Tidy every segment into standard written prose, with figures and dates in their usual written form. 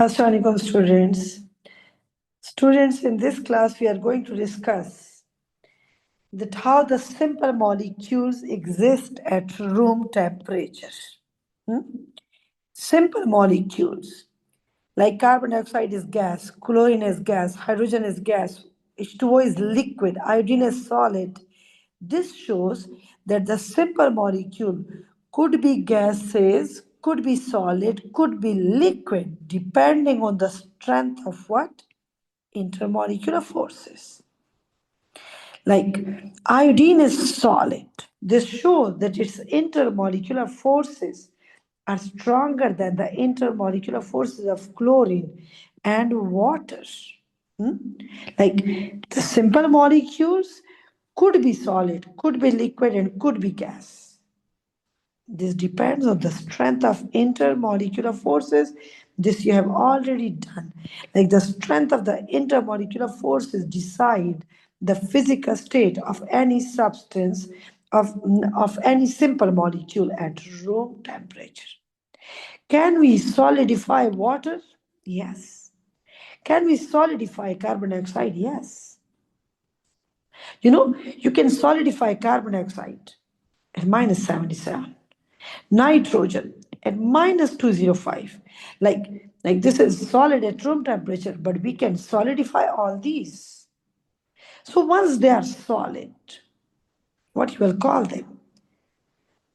Assalamualaikum students. Students, in this class we are going to discuss that how the simple molecules exist at room temperature. Hmm? Simple molecules like carbon dioxide is gas, chlorine is gas, hydrogen is gas, H2O is liquid, iodine is solid. This shows that the simple molecule could be gases, could be solid, could be liquid, depending on the strength of what? Intermolecular forces. Like iodine is solid. This shows that its intermolecular forces are stronger than the intermolecular forces of chlorine and water. Hmm? Like the simple molecules could be solid, could be liquid, and could be gas. This depends on the strength of intermolecular forces. This you have already done. Like the strength of the intermolecular forces decide the physical state of any substance of any simple molecule at room temperature. Can we solidify water? Yes. Can we solidify carbon dioxide? Yes. You can solidify carbon dioxide at minus 77. Nitrogen at minus 205. Like this is solid at room temperature, but we can solidify all these. So once they are solid, what you will call them?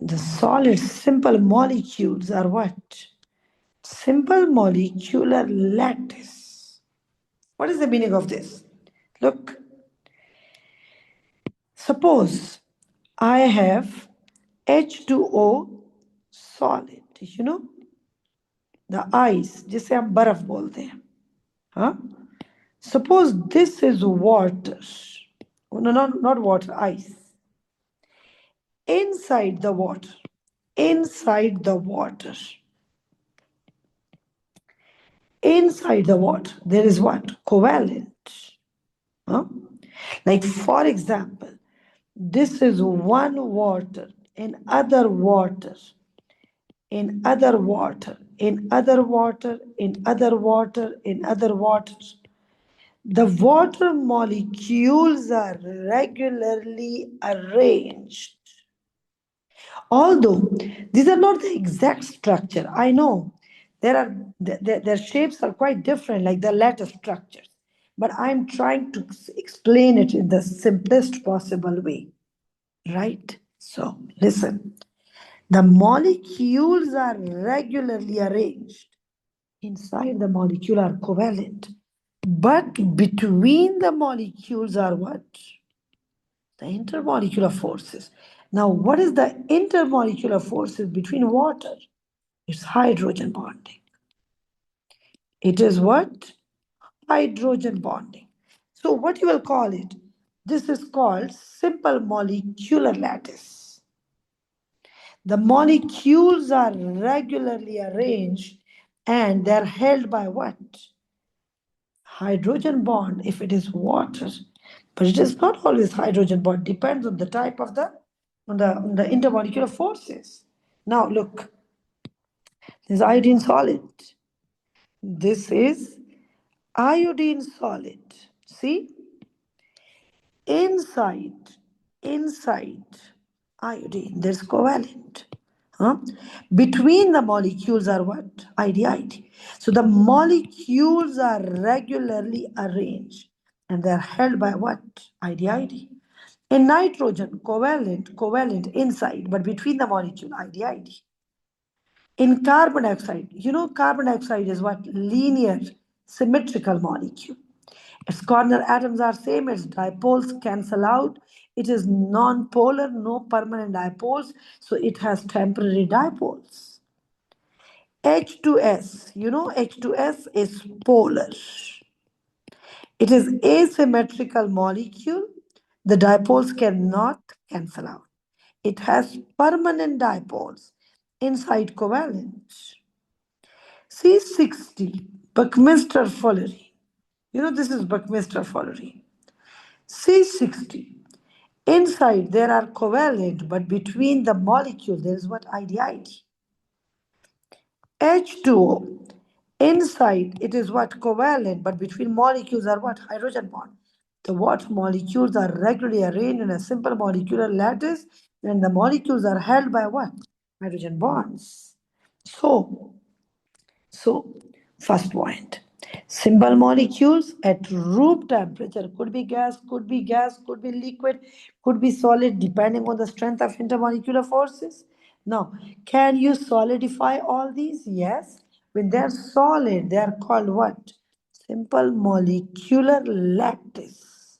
The solid simple molecules are what? Simple molecular lattice. What is the meaning of this? Look, suppose I have H2O solid, the ice जिसे हम बर्फ बोलते हैं, हाँ? Suppose this is water. Oh, no, not water, ice. Inside the water, inside the water, inside the water, there is what? Covalent. Huh? Like, for example, this is one water, in other water, in other water, in other water, in other water, in other water. The water molecules are regularly arranged. Although these are not the exact structure, I know their shapes are quite different, like the lattice structures. But I'm trying to explain it in the simplest possible way, right? So listen, the molecules are regularly arranged. Inside the molecule are covalent, but between the molecules are what? The intermolecular forces. Now, what is the intermolecular forces between water? It's hydrogen bonding. It is what? Hydrogen bonding. So, what you will call it? This is called simple molecular lattice. The molecules are regularly arranged and they're held by what? Hydrogen bond if it is water, but it is not always hydrogen bond, depends on the type of the intermolecular forces. Now look, this is iodine solid, this is iodine solid. See, inside iodine there's covalent, huh? Between the molecules are what? ID. So the molecules are regularly arranged and they're held by what? ID. In nitrogen, covalent inside, but between the molecule, ID. In carbon dioxide, carbon dioxide is what? Linear, symmetrical molecule. Its corner atoms are same, its dipoles cancel out. It is non-polar, no permanent dipoles, so it has temporary dipoles. H2S, H2S is polar. It is asymmetrical molecule. The dipoles cannot cancel out. It has permanent dipoles inside covalent. C60, Buckminster fullerene. This is Buckminster fullerene. C60. Inside there are covalent, but between the molecule there is what? ID. H2O. Inside, it is what? Covalent, but between molecules are what? Hydrogen bond. The what molecules are regularly arranged in a simple molecular lattice, and the molecules are held by what? Hydrogen bonds. So, so, first point. Simple molecules at room temperature could be liquid, could be solid, depending on the strength of intermolecular forces. Now, can you solidify all these? Yes. When they're solid, they are called what? Simple molecular lattice.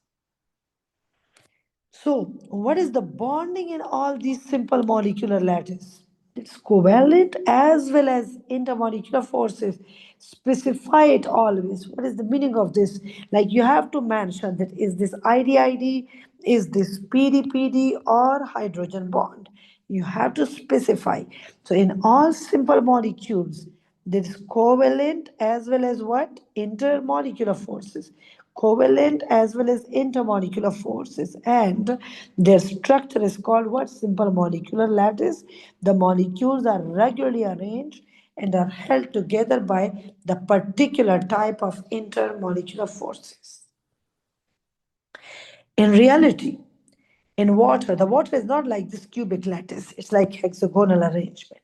So, what is the bonding in all these simple molecular lattice? It's covalent as well as intermolecular forces. Specify it always. What is the meaning of this? Like you have to mention that is this IDID, is this PDPD or hydrogen bond? You have to specify. So in all simple molecules, there is covalent as well as what? Intermolecular forces. Covalent as well as intermolecular forces. And their structure is called what? Simple molecular lattice. The molecules are regularly arranged and are held together by the particular type of intermolecular forces. In reality, in water, the water is not like this cubic lattice, it's like hexagonal arrangement,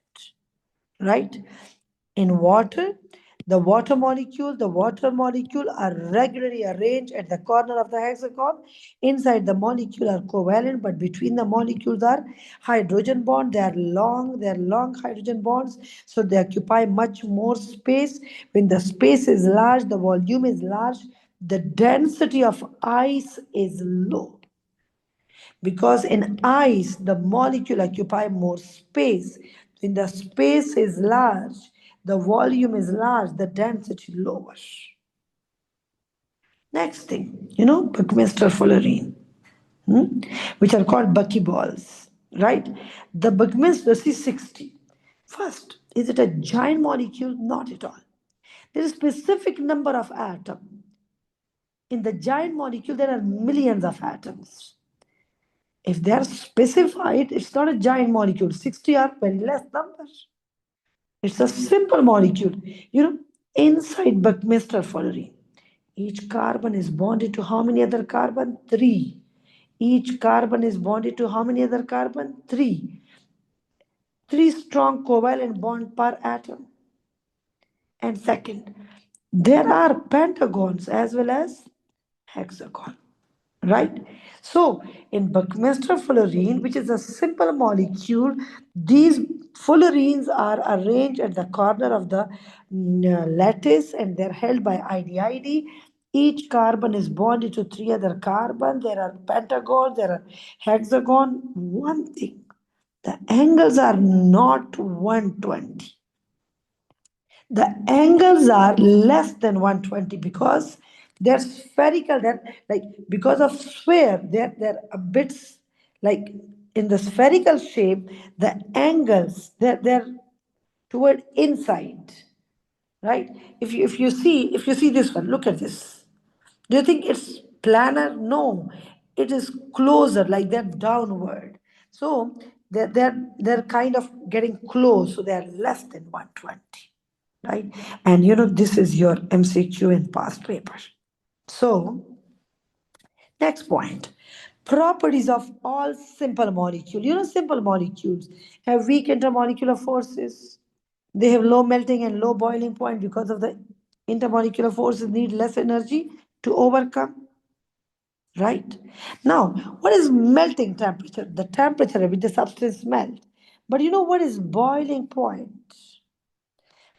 right? In water, the water molecule are regularly arranged at the corner of the hexagon. Inside the molecule are covalent, but between the molecules are hydrogen bond. They are long hydrogen bonds, so they occupy much more space. When the space is large, the volume is large, the density of ice is low because in ice the molecule occupy more space. When the space is large, the volume is large, the density lower. Next thing, Buckminster fullerene, which are called buckyballs, right? The Buckminster C60. First, is it a giant molecule? Not at all. There is a specific number of atoms. In the giant molecule, there are millions of atoms. If they are specified, it's not a giant molecule. 60 are very less numbers. It's a simple molecule. Inside Buckminster fullerene, each carbon is bonded to how many other carbon? Three. Each carbon is bonded to how many other carbon? Three. Three strong covalent bond per atom. And second, there are pentagons as well as hexagon. Right? So, in Buckminster fullerene, which is a simple molecule, these fullerenes are arranged at the corner of the lattice and they're held by IDID. Each carbon is bonded to three other carbon. There are pentagons, there are hexagon. One thing, the angles are not 120. The angles are less than 120 because they're spherical. They're like because of sphere, they're a bit like in the spherical shape, the angles they're toward inside, right? If you see this one, look at this. Do you think it's planar? No, it is closer, like they're downward. So they're kind of getting close, so they're less than 120, right? And this is your MCQ in past paper. So next point, properties of all simple molecules. Simple molecules have weak intermolecular forces. They have low melting and low boiling point because of the intermolecular forces need less energy to overcome. Right? Now, what is melting temperature? The temperature at which the substance melt. But what is boiling point?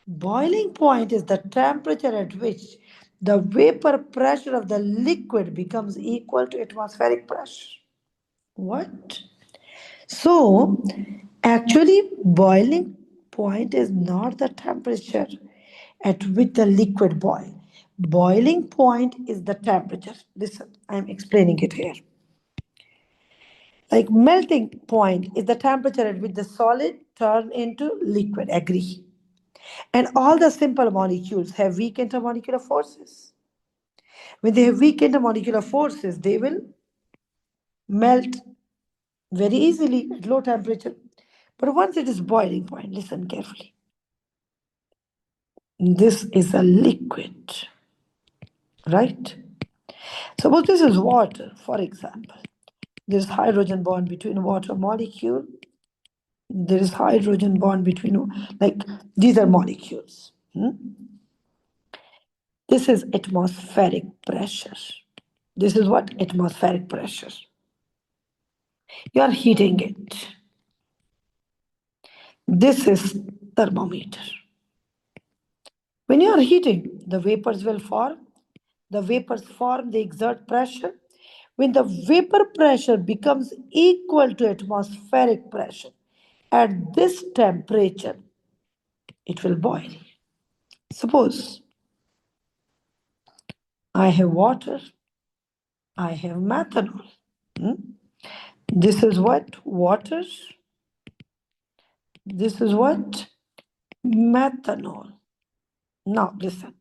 Boiling point is the temperature at which the vapor pressure of the liquid becomes equal to atmospheric pressure. What? So, actually, boiling point is not the temperature at which the liquid boil. Boiling point is the temperature. Listen, I'm explaining it here. Like melting point is the temperature at which the solid turn into liquid. Agree. And all the simple molecules have weak intermolecular forces. When they have weak intermolecular forces, they will melt very easily at low temperature. But once it is boiling point, listen carefully. This is a liquid, right? Suppose this is water, for example. There is hydrogen bond between water molecule. There is hydrogen bond between, like, these are molecules. This is atmospheric pressure. This is what? Atmospheric pressure. You are heating it. This is thermometer. When you are heating, the vapors will form. The vapors form, they exert pressure. When the vapor pressure becomes equal to atmospheric pressure, at this temperature, it will boil. Suppose I have water, I have methanol. This is what? Water. This is what? Methanol. Now listen.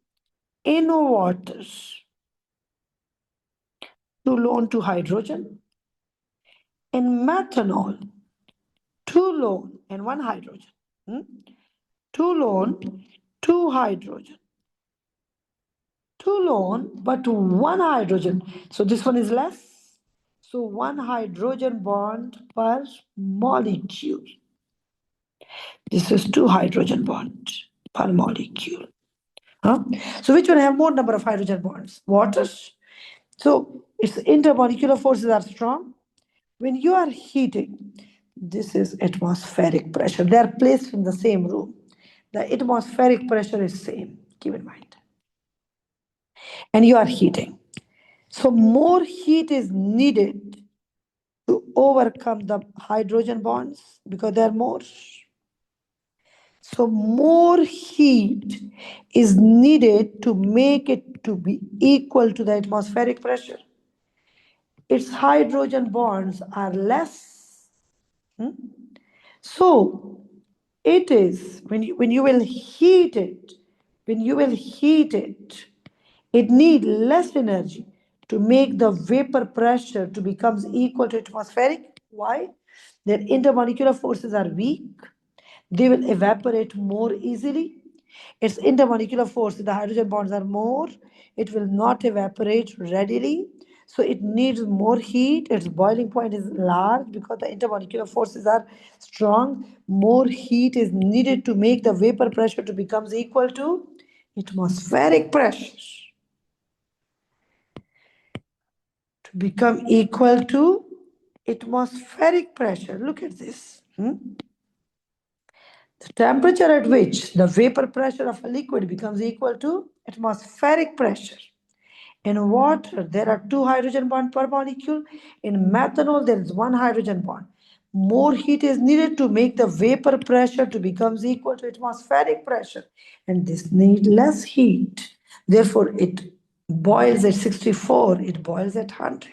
In water, two lone to hydrogen. In methanol, two lone and one hydrogen. Two lone, two hydrogen. Two lone, but one hydrogen. So this one is less. So one hydrogen bond per molecule. This is two hydrogen bonds per molecule. Huh? So which one have more number of hydrogen bonds? Water. So its intermolecular forces are strong. When you are heating, this is atmospheric pressure. They are placed in the same room. The atmospheric pressure is same. Keep in mind. And you are heating. So more heat is needed to overcome the hydrogen bonds because they are more. So more heat is needed to make it to be equal to the atmospheric pressure. Its hydrogen bonds are less. So it is when you will heat it, when you will heat it, it needs less energy to make the vapor pressure to becomes equal to atmospheric. Why? Their intermolecular forces are weak. They will evaporate more easily. Its intermolecular force, the hydrogen bonds are more. It will not evaporate readily. So it needs more heat. Its boiling point is large because the intermolecular forces are strong. More heat is needed to make the vapor pressure to becomes equal to atmospheric pressure. To become equal to atmospheric pressure. Look at this. The temperature at which the vapor pressure of a liquid becomes equal to atmospheric pressure. In water, there are two hydrogen bonds per molecule. In methanol, there is one hydrogen bond. More heat is needed to make the vapor pressure to becomes equal to atmospheric pressure. And this needs less heat. Therefore, it boils at 64, it boils at 100.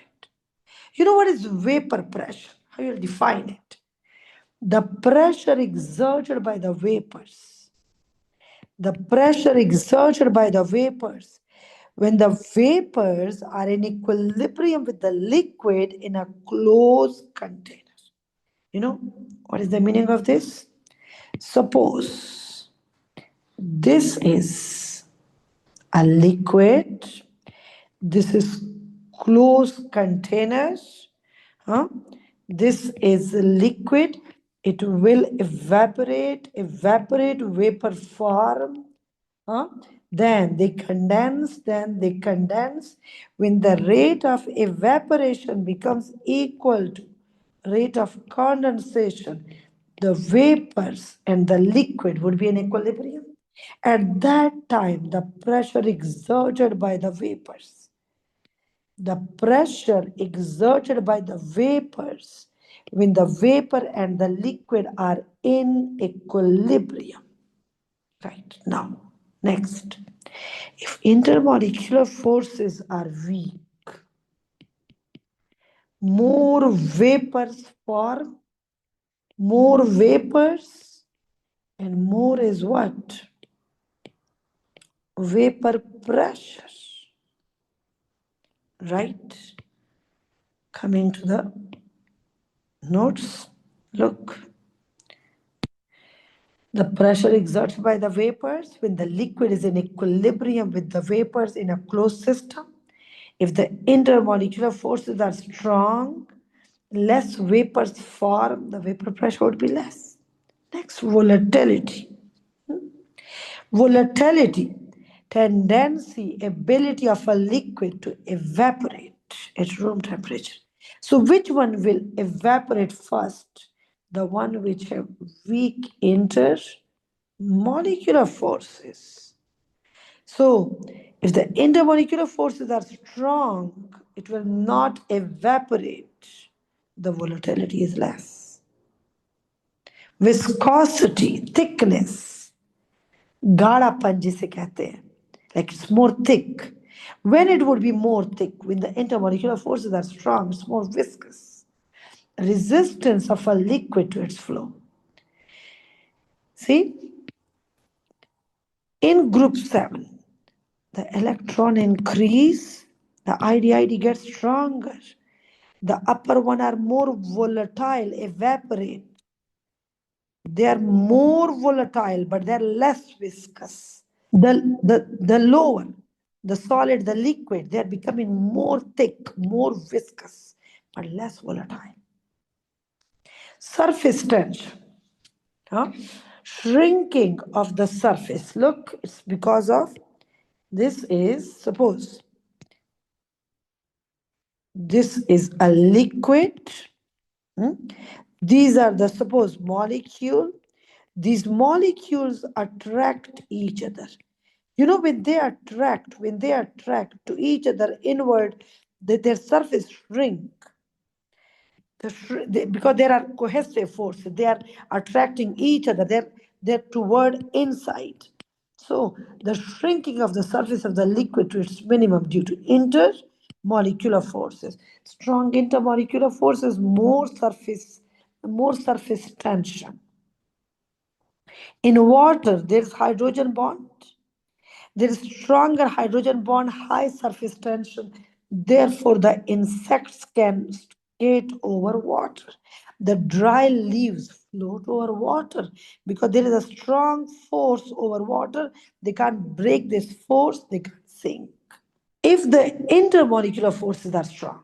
You know what is vapor pressure? How you define it? The pressure exerted by the vapors. The pressure exerted by the vapors. When the vapors are in equilibrium with the liquid in a closed container. You know, what is the meaning of this? Suppose this is a liquid, this is closed containers. Huh? This is liquid. It will evaporate, vapor form. Huh? Then they condense. When the rate of evaporation becomes equal to rate of condensation, the vapors and the liquid would be in equilibrium. At that time, the pressure exerted by the vapors, the pressure exerted by the vapors when the vapor and the liquid are in equilibrium. Right, now, next. If intermolecular forces are weak, more vapors form, more vapors, and more is what? Vapor pressure. Right? Coming to the notes, look. The pressure exerted by the vapors when the liquid is in equilibrium with the vapors in a closed system. If the intermolecular forces are strong, less vapors form, the vapor pressure would be less. Next, volatility. Volatility, tendency, ability of a liquid to evaporate at room temperature. So, which one will evaporate first? The one which have weak intermolecular forces. So, if the intermolecular forces are strong, it will not evaporate. The volatility is less. Viscosity, thickness, गाढ़ापन जिसे कहते हैं, like it's more thick. When it would be more thick, when the intermolecular forces are strong, it's more viscous. Resistance of a liquid to its flow. See, in group 7, the electron increase, the IDID gets stronger. The upper one are more volatile, evaporate. They are more volatile, but they're less viscous. The lower, the solid, the liquid, they're becoming more thick, more viscous, but less volatile. Surface tension, huh? Shrinking of the surface. Look, it's because of this is, suppose, this is a liquid. Hmm? These are the suppose molecule. These molecules attract each other. You know, when they attract to each other inward, their surface shrink. Because there are cohesive forces, they are attracting each other. They're toward inside. So the shrinking of the surface of the liquid to its minimum due to intermolecular forces. Strong intermolecular forces, more surface tension. In water, there is hydrogen bond. There is stronger hydrogen bond, high surface tension. Therefore, the insects can skate over water. The dry leaves float over water because there is a strong force over water. They can't break this force, they can't sink. If the intermolecular forces are strong,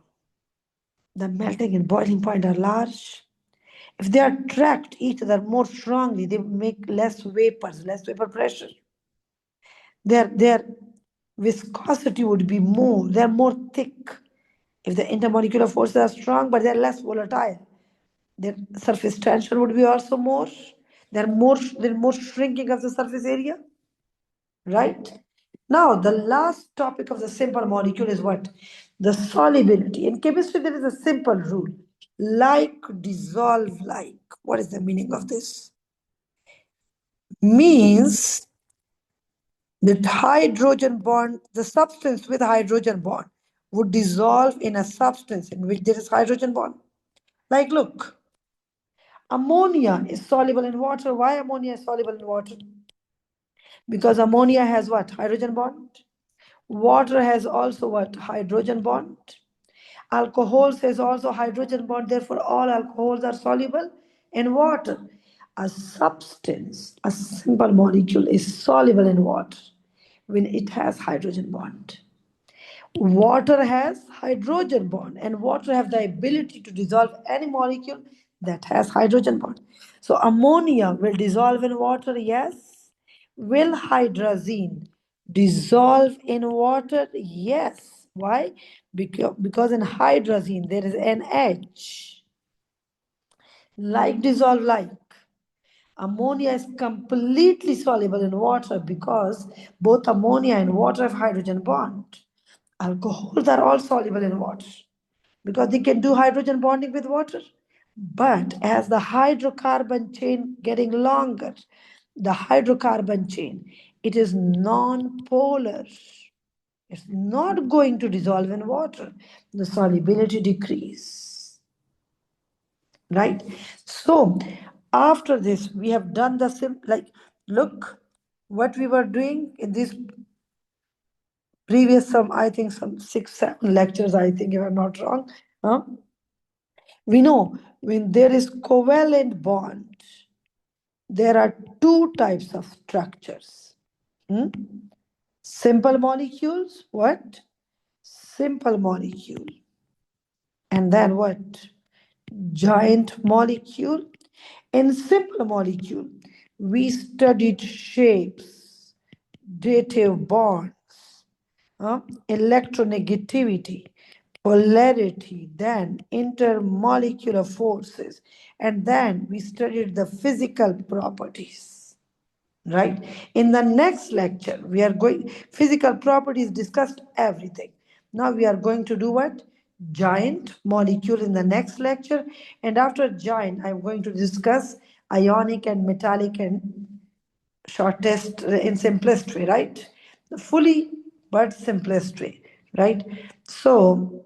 the melting and boiling point are large. If they attract each other more strongly, they make less vapors, less vapor pressure. Their viscosity would be more, they're more thick. If the intermolecular forces are strong, but they're less volatile, their surface tension would be also more. They're more shrinking of the surface area, right? Now, the last topic of the simple molecule is what? The solubility. In chemistry, there is a simple rule like dissolve like. What is the meaning of this? Means that hydrogen bond, the substance with hydrogen bond, would dissolve in a substance in which there is hydrogen bond. Like, look, ammonia is soluble in water. Why ammonia is soluble in water? Because ammonia has what? Hydrogen bond. Water has also what? Hydrogen bond. Alcohols has also hydrogen bond. Therefore, all alcohols are soluble in water. A substance, a simple molecule, is soluble in water when it has hydrogen bond. Water has hydrogen bond, and water have the ability to dissolve any molecule that has hydrogen bond. So ammonia will dissolve in water, yes. Will hydrazine dissolve in water? Yes. Why? Because in hydrazine there is an H. Like dissolve like. Ammonia is completely soluble in water because both ammonia and water have hydrogen bond. Alcohols are all soluble in water because they can do hydrogen bonding with water. But as the hydrocarbon chain getting longer, the hydrocarbon chain, it is non-polar. It's not going to dissolve in water. The solubility decrease. Right? So after this, we have done the same, like, look what we were doing in this previous I think some 6 7 lectures, I think, if I'm not wrong. Huh? We know when there is covalent bond, there are two types of structures. Hmm? Simple molecules, what? Simple molecule. And then what? Giant molecule. In simple molecule, we studied shapes, dative bonds, uh, electronegativity, polarity, then intermolecular forces, and then we studied the physical properties. Right? In the next lecture, we are going, physical properties discussed everything. Now we are going to do what? Giant molecule in the next lecture. And after giant, I'm going to discuss ionic and metallic and shortest in simplest way, right? Fully, but simplest way, right? So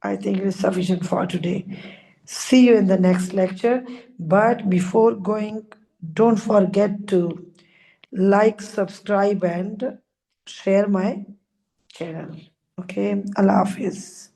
I think it is sufficient for today. See you in the next lecture. But before going, don't forget to like, subscribe, and share my channel. Okay, Allah Hafiz.